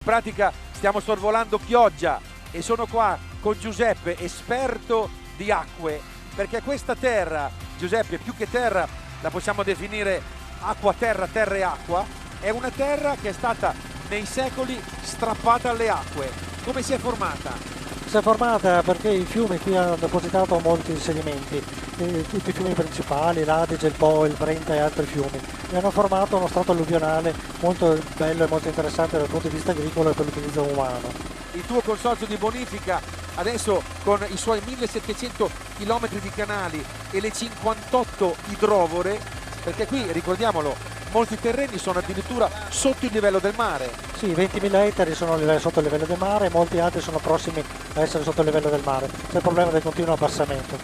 In pratica stiamo sorvolando Chioggia e sono qua con Giuseppe, esperto di acque, perché questa terra, Giuseppe, più che terra la possiamo definire acqua, terra, terra e acqua, è una terra che è stata nei secoli strappata alle acque. Come si è formata? Si è formata perché i fiumi qui hanno depositato molti sedimenti, tutti i fiumi principali, l'Adige, il Po, il Brenta e altri fiumi, e hanno formato uno strato alluvionale molto bello e molto interessante dal punto di vista agricolo e per l'utilizzo umano. Il tuo consorzio di bonifica adesso con i suoi 1700 km di canali e le 58 idrovore, perché qui ricordiamolo, molti terreni sono addirittura sotto il livello del mare. Sì, 20.000 ettari sono sotto il livello del mare e molti altri sono prossimi a essere sotto il livello del mare. C'è il problema del continuo abbassamento.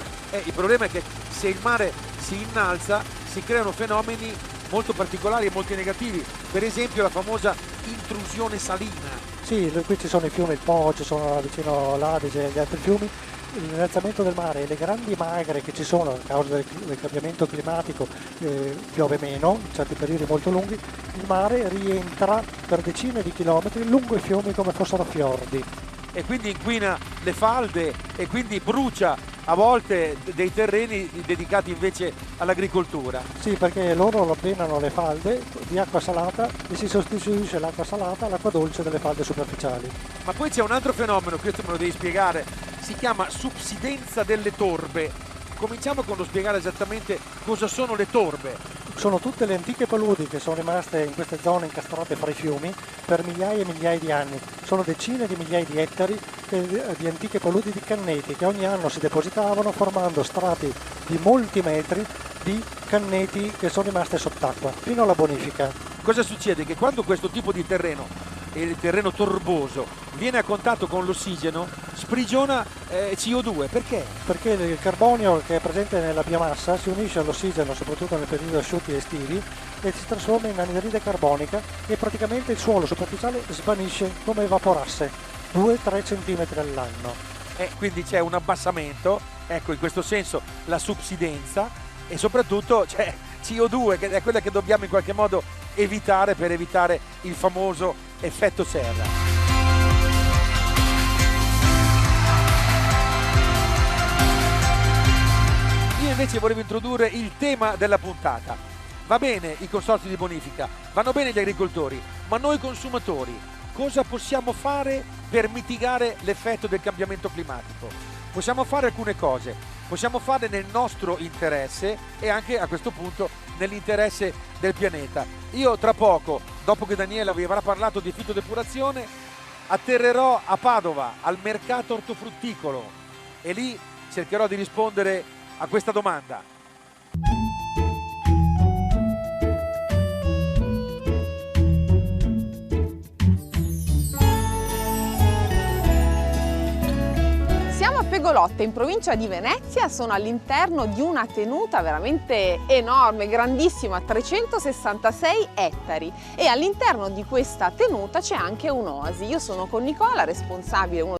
Il problema è che se il mare si innalza si creano fenomeni molto particolari e molto negativi, per esempio la famosa intrusione salina. Sì, qui ci sono i fiumi, il Po, ci sono vicino l'Adige e gli altri fiumi. L'innalzamento del mare e le grandi magre che ci sono a causa del cambiamento climatico, piove meno in certi periodi molto lunghi, il mare rientra per decine di chilometri lungo i fiumi come fossero fiordi. E quindi inquina le falde e quindi brucia a volte dei terreni dedicati invece all'agricoltura. Sì, perché loro avvenano le falde di acqua salata e si sostituisce l'acqua salata all'acqua dolce delle falde superficiali. Ma poi c'è un altro fenomeno, questo me lo devi spiegare, si chiama subsidenza delle torbe. Cominciamo con lo spiegare esattamente cosa sono le torbe. Sono tutte le antiche paludi che sono rimaste in queste zone incastrate fra i fiumi per migliaia e migliaia di anni. Sono decine di migliaia di ettari di antiche paludi di canneti che ogni anno si depositavano formando strati di molti metri di canneti che sono rimaste sott'acqua fino alla bonifica. Cosa succede? Che quando questo tipo di terreno, il terreno torboso, viene a contatto con l'ossigeno, sprigiona CO2. Perché? Perché il carbonio che è presente nella biomassa si unisce all'ossigeno, soprattutto nel periodo asciutti e estivi, e si trasforma in anidride carbonica e praticamente il suolo superficiale svanisce come evaporasse 2-3 cm all'anno. Quindi c'è un abbassamento, ecco, in questo senso la subsidenza, e soprattutto c'è CO2 che è quella che dobbiamo in qualche modo evitare per evitare il famoso effetto serra. Io invece volevo introdurre il tema della puntata. Va bene i consorzi di bonifica, vanno bene gli agricoltori, ma noi consumatori cosa possiamo fare per mitigare l'effetto del cambiamento climatico? Possiamo fare alcune cose, possiamo fare nel nostro interesse e anche a questo punto nell'interesse del pianeta. Io tra poco, dopo che Daniela vi avrà parlato di fitodepurazione, atterrerò a Padova al mercato ortofrutticolo e lì cercherò di rispondere a questa domanda. Siamo a Pegolotte, in provincia di Venezia, sono all'interno di una tenuta veramente enorme, grandissima, 366 ettari, e all'interno di questa tenuta c'è anche un'oasi. Io sono con Nicola, responsabile, uno